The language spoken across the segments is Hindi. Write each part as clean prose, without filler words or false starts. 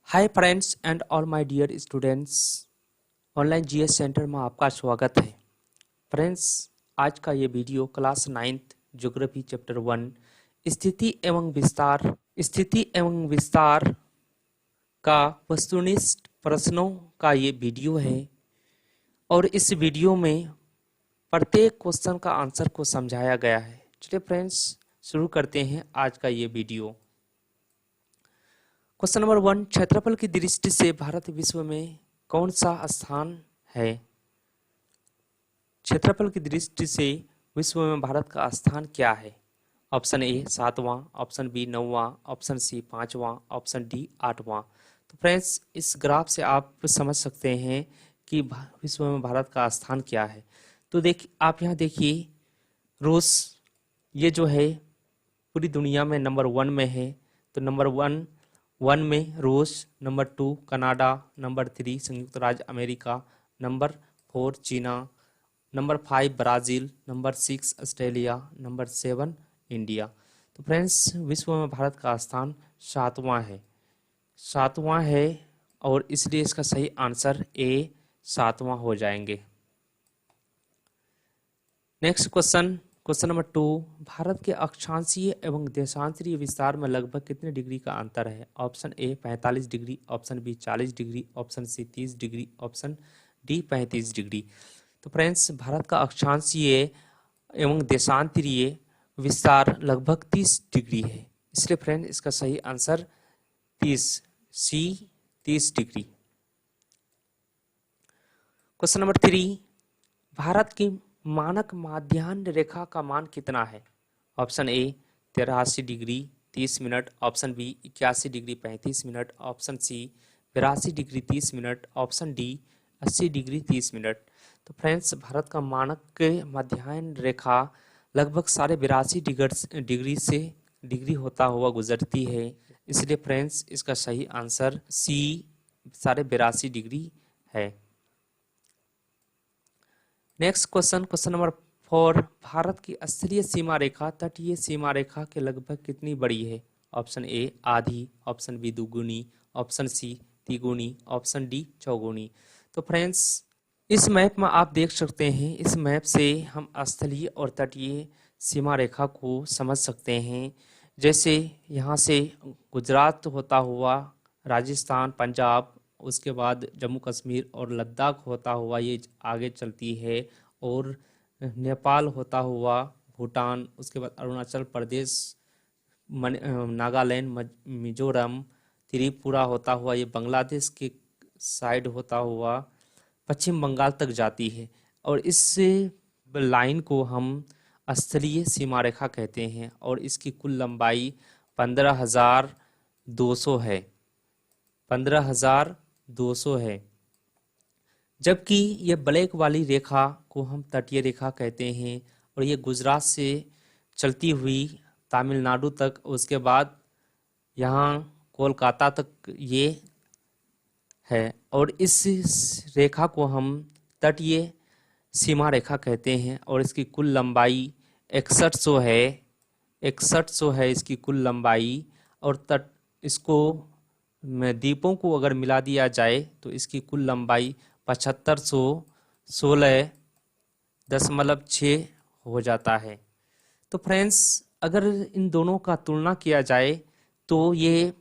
Hi friends and all my dear students. Online GS center में आपका स्वागत है। फ्रेंड्स, आज का ये video class 9th geography chapter 1 स्थिति एवं विस्तार का वस्तुनिष्ठ प्रश्नों का ये वीडियो है और इस वीडियो में प्रत्येक क्वेश्चन का आंसर को समझाया गया है। चलिए फ्रेंड्स, शुरू करते हैं आज का ये वीडियो। क्वेश्चन नंबर 1, क्षेत्रफल की दृष्टि से भारत विश्व में कौन सा स्थान है? क्षेत्रफल की दृष्टि से विश्व में भारत का स्थान क्या है? ऑप्शन ए 7वां, ऑप्शन बी 9वां, ऑप्शन सी 5वां, ऑप्शन डी 8वां। तो फ्रेंड्स, इस ग्राफ से आप समझ सकते हैं कि विश्व में भारत का स्थान क्या है। तो आप यहाँ देखिए, रूस ये जो है पूरी दुनिया में नंबर 1 में है। तो नंबर 1 में रूस, नंबर 2 कनाडा, नंबर 3 संयुक्त राज्य अमेरिका, नंबर 4 चीना, number 5 Brazil, number 6 Australia, number 7 India. तो फ्रेंड्स, विश्व में भारत का स्थान 7वां है और इसलिए इसका सही आंसर ए 7वां हो जाएंगे। नेक्स्ट क्वेश्चन नंबर 2, भारत के अक्षांशीय एवं देशांतरीय विस्तार में लगभग कितने डिग्री का अंतर है? Option A 45 degree, option B 40 degree, option C 30 degree, option D 35 degree. तो फ्रेंड्स, भारत का अक्षांशीय एवं देशांतरीय विस्तार लगभग 30 डिग्री है, इसलिए फ्रेंड इसका सही answer 30 degree. Question number 3, Bharat की मानक माध्याह्न रेखा का मान कितना है? Option A 83 degree 30 minute, option B 81 degree 35 minute, option C 82 degree 30 minute, option D 80 degree 30 minute. तो फ्रेंड्स, भारत का मानक माध्याह्न रेखा लगभग 82.5 डिग्री होता हुआ गुजरती है, इसलिए फ्रेंड्स इसका सही आंसर सी 82.5 डिग्री है। नेक्स्ट क्वेश्चन नंबर 4, भारत की स्थलीय सीमा रेखा तटीय सीमा रेखा के लगभग कितनी बड़ी है? ऑप्शन ए आधी, ऑप्शन बी दुगुनी, ऑप्शन सी तिगुनी, ऑप्शन डी चौगुनी। तो फ्रेंड्स, इस मैप में आप देख सकते हैं, इस मैप से हम स्थलीय और तटीय सीमा रेखा को समझ सकते हैं। जैसे यहाँ से गुजरात होता हुआ राजस्थान, पंजाब, उसके बाद जम्मू कश्मीर और लद्दाख होता हुआ ये आगे चलती है, और नेपाल होता हुआ भूटान, उसके बाद अरुणाचल प्रदेश, नागालैंड, मिजोरम, त्रिपुरा होता हुआ ये बांग्लादेश के साइड होता हुआ पश्चिम बंगाल तक जाती है, और इस लाइन को हम स्थलीय सीमा रेखा कहते हैं, और इसकी कुल लंबाई 15,200 है। 15,200 है, जबकि ये ब्लैक वाली रेखा को हम तटीय रेखा कहते हैं, और ये गुजरात से चलती हुई तमिलनाडु तक, उसके बाद यहाँ कोलकाता तक ये है, और इस रेखा को हम तटीय सीमा रेखा कहते हैं, और इसकी कुल लंबाई 6100 है। 6100 है इसकी कुल लंबाई, और इसको द्वीपों को अगर मिला दिया जाए तो इसकी कुल लंबाई 7516.6 हो जाता है। तो फ्रेंड्स, अगर इन दोनों का तुलना किया जाए तो ये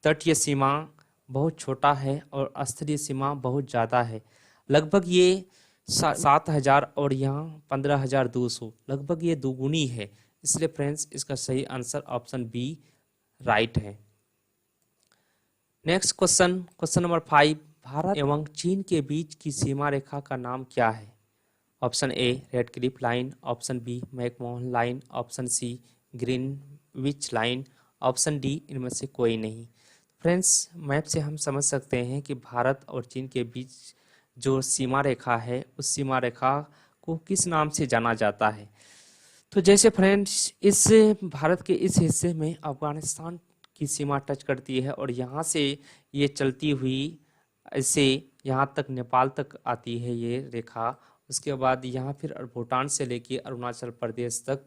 तटीय सीमा बहुत छोटा है और स्थलीय सीमा बहुत ज़्यादा है। लगभग ये 7,000 और यहाँ 15,200, लगभग ये दोगुनी है, इसलिए फ्रेंड्स इसका सही आंसर ऑप्शन बी राइट है। नेक्स्ट क्वेश्चन नंबर 5, भारत एवं चीन के बीच की सीमा रेखा का नाम क्या है? Option A Radcliffe line, option B McMahon line, option C Greenwich line, option D इनमें से कोई नहीं। फ्रेंड्स, मैप से हम समझ सकते हैं कि भारत और चीन के बीच जो सीमा रेखा है, उस सीमा रेखा को किस नाम से जाना जाता है। तो जैसे फ्रेंड्स, इस भारत के इस हिस्से में अफगानिस्तान की सीमा टच करती है, और यहाँ से ये चलती हुई ऐसे यहाँ तक नेपाल तक आती है ये रेखा, उसके बाद यहाँ फिर भूटान से लेके अरुणाचल प्रदेश तक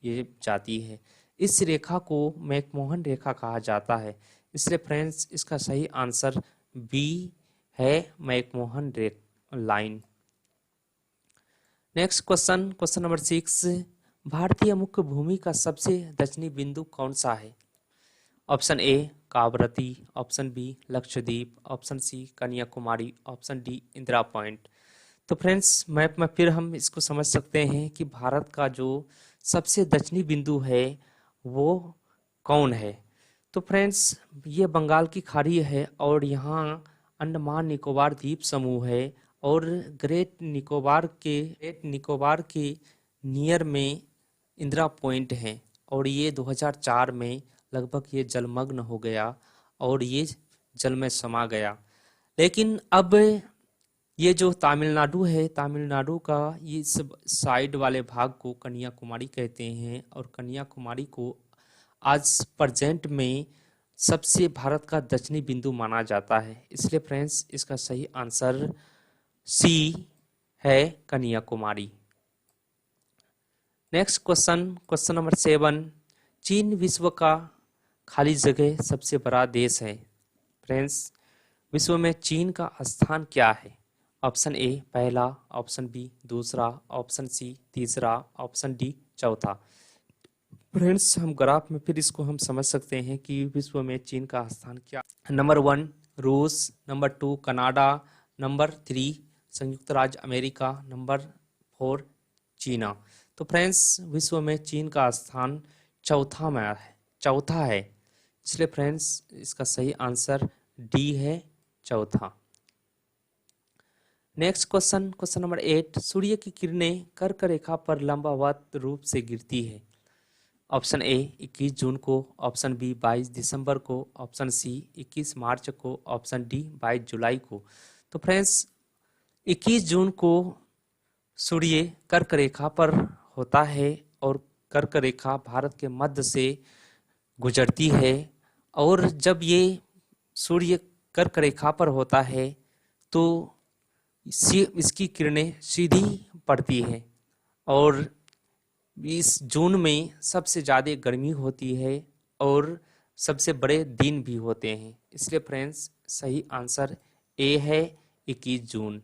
ये जाती है। इस रेखा को मैकमोहन रेखा कहा जाता है, इसलिए फ्रेंड्स इसका सही आंसर बी है, McMahon line. Next question, question number 6, भारतीय मुख्य भूमि का सबसे दक्षिणी बिंदु कौन सा है? Option A Kavaratti, option B Lakshadweep, option C Kanyakumari, option D Indira Point. तो फ्रेंड्स मैप में फिर हम इसको समझ सकते हैं कि भारत का जो सबसे दक्षिणी बिंदु है वो कौन है। तो फ्रेंड्स ये बंगाल की खाड़ी है और यहाँ अंडमान निकोबार द्वीप समूह है और ग्रेट निकोबार के नियर में इंदिरा पॉइंट है और ये 2004 में लगभग ये जलमग्न हो गया और ये जल में समा गया। लेकिन अब ये जो तमिलनाडु है, तमिलनाडु का ये सब साइड वाले भाग को कन्याकुमारी कहते हैं और कन्याकुमारी को आज प्रेजेंट में सबसे भारत का दक्षिणी बिंदु माना जाता है। इसलिए फ्रेंड्स इसका सही आंसर सी है, Kanyakumari. Next question, question number 7, चीन विश्व का खाली जगह सबसे बड़ा देश है। फ्रेंड्स विश्व में चीन का स्थान क्या है? ऑप्शन ए पहला, ऑप्शन बी दूसरा, ऑप्शन सी तीसरा, ऑप्शन डी चौथा। फ्रेंड्स हम ग्राफ में फिर इसको हम समझ सकते हैं कि विश्व में चीन का स्थान क्या। नंबर 1 रूस, नंबर 2 कनाडा, नंबर 3 संयुक्त राज्य अमेरिका, नंबर 4 चीना। तो फ्रेंड्स विश्व में चीन का स्थान चौथा है। इसलिए फ्रेंड्स इसका सही आंसर डी है, चौथा। नेक्स्ट क्वेश्चन, क्वेश्चन नंबर 8, सूर्य की किरणें कर्क रेखा पर लंबवत रूप से गिरती है। ऑप्शन ए 21 जून को, ऑप्शन बी 22 दिसंबर को, ऑप्शन सी 21 मार्च को, ऑप्शन डी 22 जुलाई को। तो फ्रेंड्स 21 जून को सूर्य कर्क रेखा पर होता है और कर्क रेखा भारत के मध्य से गुजरती है और जब ये सूर्य कर्क रेखा पर होता है तो इसकी किरणें सीधी पड़ती है और इस जून में सबसे ज़्यादा गर्मी होती है और सबसे बड़े दिन भी होते हैं। इसलिए फ्रेंड्स सही आंसर ए है, 21 जून।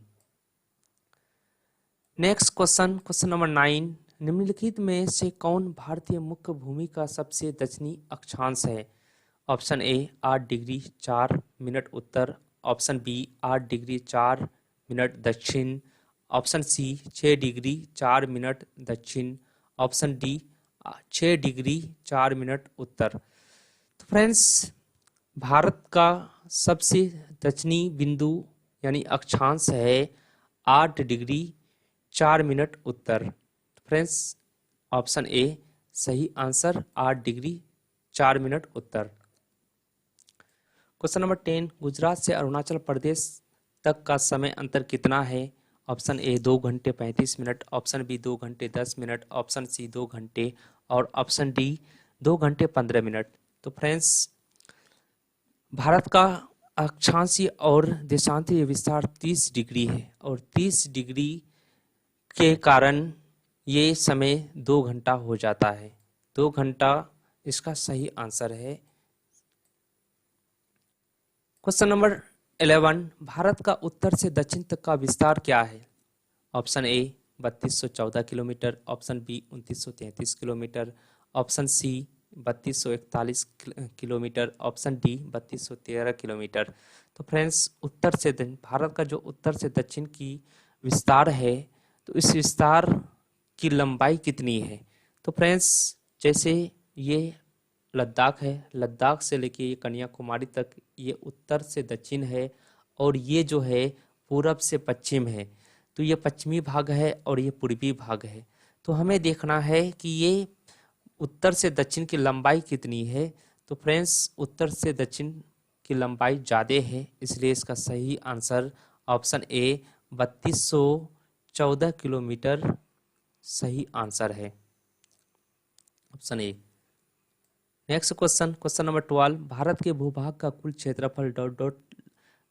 नेक्स्ट क्वेश्चन, क्वेश्चन नंबर 9, निम्नलिखित में से कौन भारतीय मुख्य भूमि का सबसे दक्षिणी अक्षांश है? ऑप्शन ए 8 डिग्री 4 मिनट उत्तर, ऑप्शन बी 8 डिग्री 4 मिनट दक्षिण, ऑप्शन सी 6 डिग्री 4 मिनट दक्षिण, ऑप्शन डी 6 डिग्री 4 मिनट उत्तर। तो फ्रेंड्स भारत का सबसे दक्षिणी बिंदु यानी अक्षांश है 8 degree 4 minute Uttar. Friends option A सही आंसर 8 डिग्री 4 मिनट उत्तर। क्वेश्चन नंबर 10, गुजरात से अरुणाचल प्रदेश तक का समय अंतर कितना है? ऑप्शन ए 2 घंटे 35 मिनट, ऑप्शन बी 2 घंटे 10 मिनट, ऑप्शन सी 2 घंटे और ऑप्शन डी 2 घंटे 15 मिनट। तो फ्रेंड्स भारत का अक्षांशीय और देशांतरीय विस्तार 30 डिग्री है और 30 डिग्री के कारण ये समय 2 घंटा हो जाता है। 2 घंटा इसका सही आंसर है। क्वेश्चन नंबर 11, भारत का उत्तर से दक्षिण तक का विस्तार क्या है? Option A 3214 kilometre, option B 2933 kilometre, option C 3241 kilometre, option D 3213 kilometre. तो फ्रेंड्स उत्तर से भारत का जो उत्तर से दक्षिण की विस्तार है तो इस विस्तार की लंबाई कितनी है? तो फ्रेंड्स जैसे ये लद्दाख है, लद्दाख से लेके ये कन्याकुमारी तक ये उत्तर से दक्षिण है और ये जो है पूरब से पश्चिम है। तो ये पश्चिमी भाग है और ये पूर्वी भाग है। तो हमें देखना है कि ये उत्तर से दक्षिण की लंबाई कितनी है। तो फ्रेंड्स उत्तर से दक्षिण की लंबाई ज़्यादा है, इसलिए इसका सही आंसर ऑप्शन ए 3214 किलोमीटर सही आंसर है, ऑप्शन ए। Next question, question number 12, Bharat के भूभाग का कुल क्षेत्रफल डॉट डॉट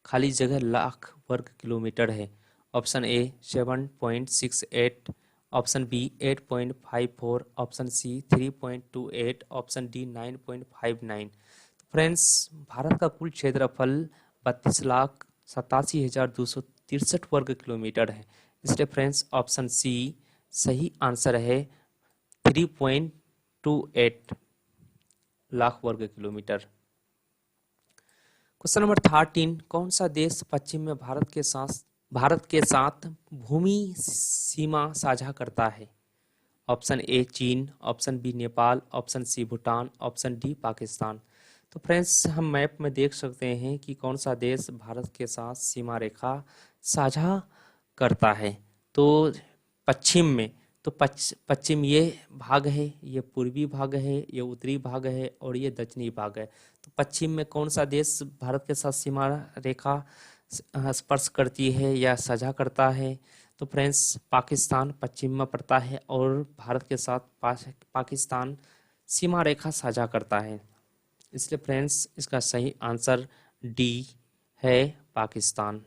खाली जगह लाख वर्ग किलोमीटर है। Option A 7.68, option B 8.54, option C 3.28, option D 9.59। Friends, Bharat का कुल क्षेत्रफल 32,87,263 वर्ग किलोमीटर है। इसलिए फ्रेंड्स ऑप्शन सी सही आंसर है, 3.28 लाख वर्ग किलोमीटर। क्वेश्चन नंबर 13, कौन सा देश पश्चिम में भारत के साथ भूमि सीमा साझा करता है? ऑप्शन ए चीन, option B Nepal, option C Bhutan, option D Pakistan. तो फ्रेंड्स हम मैप में देख सकते हैं कि कौन सा देश भारत के साथ सीमा रेखा साझा करता है। तो पश्चिम में, तो पश्चिम ये भाग है, ये पूर्वी भाग है, ये उत्तरी भाग है और ये दक्षिणी भाग है। तो पश्चिम में कौन सा देश भारत के साथ सीमा रेखा स्पर्श करती है या साझा करता है? तो फ्रेंड्स पाकिस्तान पश्चिम में पड़ता है और भारत के साथ पाकिस्तान सीमा रेखा साझा करता है। इसलिए फ्रेंड्स इसका सही आंसर डी है, Pakistan.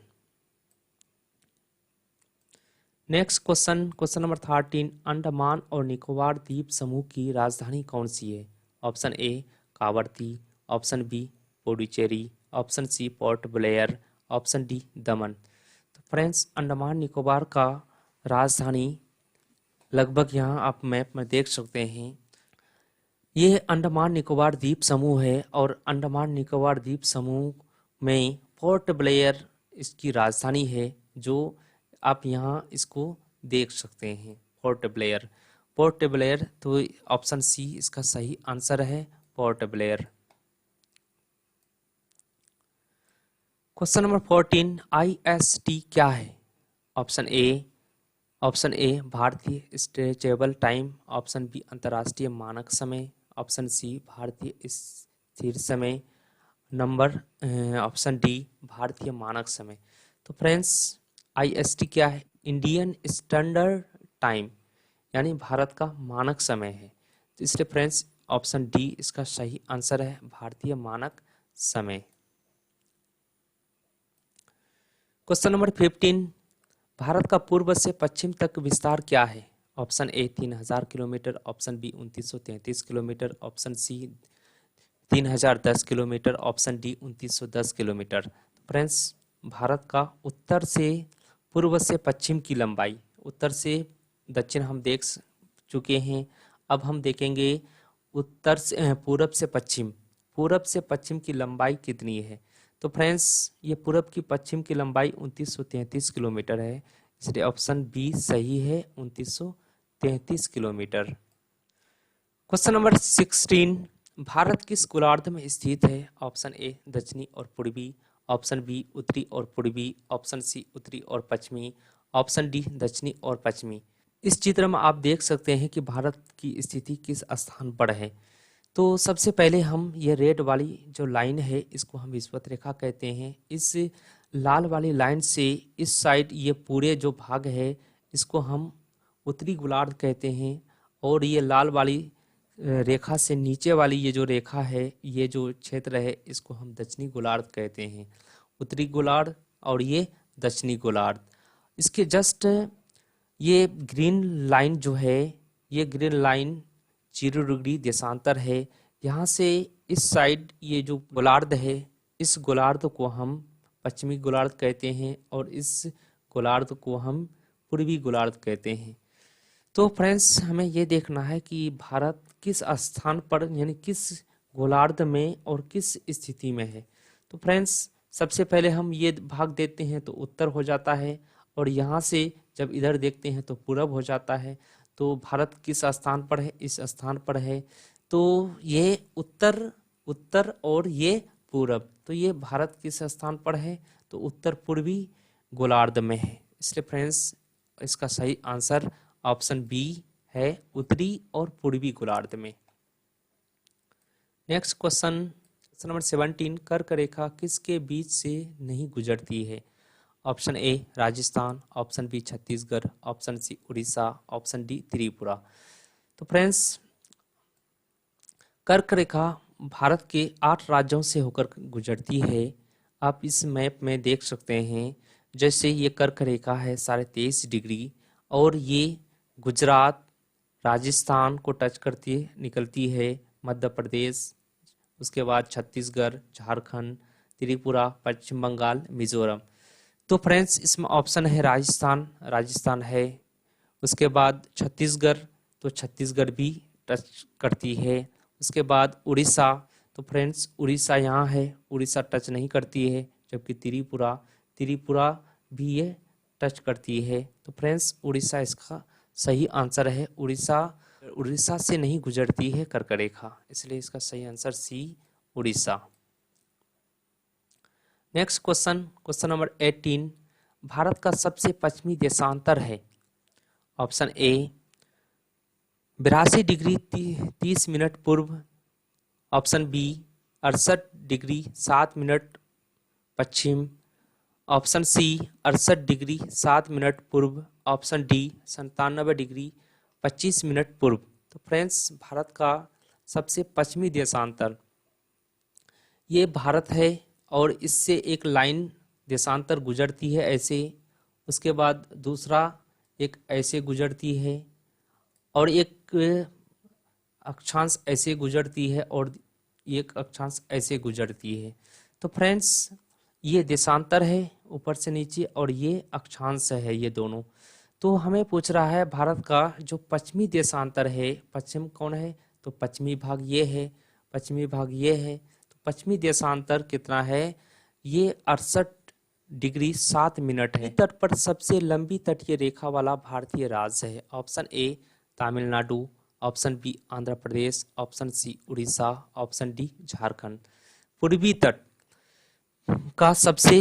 Next question, question number 13, Andaman और निकोबार द्वीप समूह की राजधानी कौन सी है? Option A Kavaratti, option B Puducherry, option C Port Blair, option D Daman. तो फ्रेंड्स अंडमान निकोबार का राजधानी लगभग यहाँ आप मैप में देख सकते हैं, ये अंडमान निकोबार द्वीप समूह है और अंडमान निकोबार द्वीप समूह में पोर्ट ब्लेयर इसकी राजधानी है, जो आप यहाँ इसको देख सकते हैं, पोर्ट ब्लेयर। पोर्ट ब्लेयर, तो ऑप्शन सी इसका सही आंसर है, port Blair. Question number 14, IST क्या है? ऑप्शन ए भारतीय स्ट्रेचेबल टाइम, ऑप्शन बी अंतर्राष्ट्रीय मानक समय, ऑप्शन सी भारतीय स्थिर समय, नंबर ऑप्शन डी भारतीय मानक समय। तो फ्रेंड्स IST क्या है? इंडियन स्टैंडर्ड टाइम, यानी भारत का मानक समय है। तो इसलिए फ्रेंड्स ऑप्शन डी इसका सही आंसर है, भारतीय मानक समय। क्वेश्चन नंबर 15, भारत का पूर्व से पश्चिम तक विस्तार क्या है? Option A 3000 kilometre, option B 2933 kilometre, option C 3010 kilometre, option D 2910 kilometre. Friends Bharat का उत्तर से पूर्व से पश्चिम की लंबाई, उत्तर से दक्षिण हम देख चुके हैं, अब हम देखेंगे उत्तर से पूरब से पश्चिम की लंबाई कितनी है। तो फ्रेंड्स ये पूरब की पश्चिम की लंबाई 2933 किलोमीटर है, इसलिए ऑप्शन बी सही है, 2933 किलोमीटर। क्वेश्चन नंबर 16, भारत किस गोलार्ध में स्थित है? ऑप्शन ए दक्षिणी और पूर्वी, ऑप्शन बी उत्तरी और पूर्वी, ऑप्शन सी उत्तरी और पश्चिमी, ऑप्शन डी दक्षिणी और पश्चिमी। इस चित्र में आप देख सकते हैं कि भारत की स्थिति किस स्थान पर है। तो सबसे पहले हम ये रेड वाली जो लाइन है इसको हम विषुवत रेखा कहते हैं। इस लाल वाली लाइन से इस साइड ये पूरे जो भाग है इसको हम उत्तरी गोलार्ध कहते हैं, और ये लाल वाली रेखा से नीचे वाली ये जो रेखा है, ये जो क्षेत्र है, इसको हम दक्षिणी गोलार्ध कहते हैं। उत्तरी गोलार्ध और ये दक्षिणी गोलार्ध। इसके जस्ट ये ग्रीन लाइन जो है, ये ग्रीन लाइन 0 डिग्री देशांतर है। यहाँ से इस साइड ये जो गोलार्ध है, इस गोलार्ध को हम पश्चिमी गोलार्ध कहते हैं और इस गोलार्ध को हम पूर्वी गोलार्ध कहते हैं। तो फ्रेंड्स हमें ये देखना है कि भारत किस स्थान पर, यानी किस गोलार्ध में और किस स्थिति में है। तो फ्रेंड्स सबसे पहले हम ये भाग देते हैं तो उत्तर हो जाता है, और यहाँ से जब इधर देखते हैं तो पूरब हो जाता है। तो भारत किस स्थान पर है? इस स्थान पर है। तो ये उत्तर और ये पूरब, तो ये भारत किस स्थान पर है? तो उत्तर पूर्वी गोलार्ध में है। इसलिए फ्रेंड्स इसका सही आंसर ऑप्शन बी है, उत्तरी और पूर्वी गोलार्ध में। नेक्स्ट क्वेश्चन नंबर 17, कर्क रेखा किसके बीच से नहीं गुजरती है? Option A Rajasthan, option B Chhattisgarh, option C Orissa, option D Tripura. तो फ्रेंड्स कर्क रेखा भारत के 8 राज्यों से होकर गुजरती है। आप इस मैप में देख सकते हैं, जैसे ये कर्क रेखा है 23.5 डिग्री, और ये गुजरात राजस्थान को टच करती निकलती है, मध्य प्रदेश उसके बाद छत्तीसगढ़, झारखंड, त्रिपुरा, पश्चिम बंगाल, मिजोरम। तो फ्रेंड्स इसमें ऑप्शन है राजस्थान, राजस्थान है। उसके बाद छत्तीसगढ़, तो छत्तीसगढ़ भी टच करती है। उसके बाद उड़ीसा, तो फ्रेंड्स उड़ीसा यहाँ है, उड़ीसा टच नहीं करती है। जबकि त्रिपुरा, त्रिपुरा भी ये टच करती है। तो फ्रेंड्स उड़ीसा इसका सही आंसर है। उड़ीसा, उड़ीसा से नहीं गुजरती है कर्क रेखा, इसलिए इसका सही answer C, Orissa. Next question, question number 18, Bharat का सबसे पश्चिमी देशांतर है। ऑप्शन ए 82 डिग्री 30 मिनट पूर्व, ऑप्शन बी 68 डिग्री 7 मिनट पश्चिम, ऑप्शन सी 68 डिग्री 7 मिनट पूर्व, ऑप्शन डी 97 डिग्री 25 मिनट पूर्व। तो फ्रेंड्स भारत का सबसे पश्चिमी देशांतर ये भारत है, और इससे एक लाइन देशांतर गुजरती है ऐसे, उसके बाद दूसरा एक ऐसे गुजरती है, और एक अक्षांश ऐसे गुजरती है, और एक अक्षांश ऐसे गुजरती है। तो फ्रेंड्स ये देशांतर है ऊपर से नीचे, और ये अक्षांश है, ये दोनों। तो हमें पूछ रहा है भारत का जो पश्चिमी देशांतर है, पश्चिम कौन है, तो पश्चिमी भाग ये है, पश्चिमी भाग ये है। तो पश्चिमी देशांतर कितना है, ये 68 डिग्री 7 मिनट है। तट पर सबसे लंबी तटीय रेखा वाला भारतीय राज्य है। Option A Tamil Nadu, option B Andhra Pradesh, option C Orissa, option D Jharkhand. पूर्वी तट का सबसे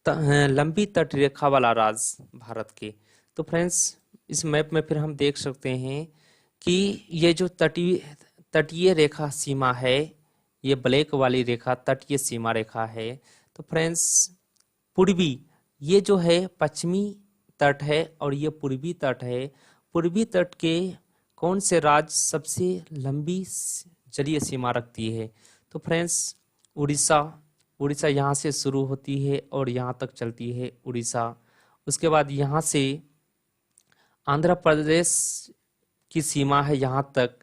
लंबी तट रेखा वाला राज्य भारत के। तो फ्रेंड्स इस मैप में फिर हम देख सकते हैं कि ये जो तटीय रेखा सीमा है, ये ब्लैक वाली रेखा तटीय सीमा रेखा है। तो फ्रेंड्स पूर्वी, ये जो है पश्चिमी तट है, और ये पूर्वी तट है। पूर्वी तट के कौन से राज्य सबसे लंबी जलीय सीमा रखती है, तो फ्रेंड्स उड़ीसा, उड़ीसा यहाँ से शुरू होती है और यहाँ तक चलती है उड़ीसा। उसके बाद यहाँ से आंध्र प्रदेश की सीमा है यहाँ तक,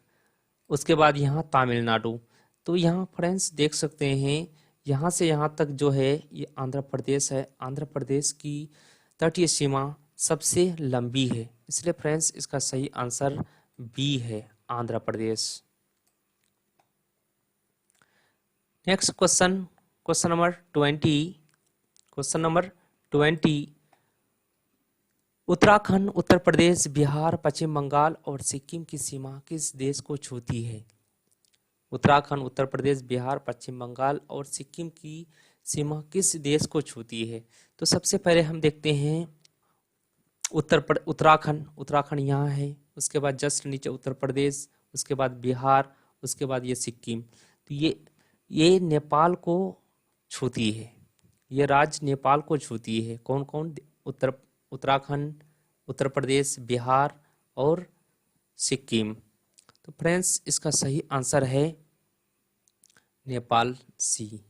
उसके बाद यहाँ तमिलनाडु। तो यहाँ फ्रेंड्स देख सकते हैं यहाँ से यहाँ तक जो है ये आंध्र प्रदेश है। आंध्र प्रदेश की तटीय सीमा सबसे लंबी है, इसलिए फ्रेंड्स इसका सही आंसर बी है, Andhra Pradesh. Next question, question number 20, question number 20, Uttarakhand, Uttar Pradesh, Bihar, Paschim Bangal और सिक्किम की सीमा किस देश को छूती है। उत्तराखंड, उत्तर प्रदेश, बिहार, पश्चिम बंगाल और सिक्किम की सीमा किस देश को छूती है। तो सबसे पहले हम देखते हैं उत्तराखंड, उत्तराखंड यहाँ है, उसके बाद जस्ट नीचे उत्तर प्रदेश, उसके बाद बिहार, उसके बाद ये सिक्किम। तो ये नेपाल को छूती है, ये राज्य नेपाल को छूती है। कौन कौन, उत्तराखंड, उत्तर प्रदेश, बिहार और सिक्किम। तो फ्रेंड्स इसका सही आंसर है नेपाल, सी।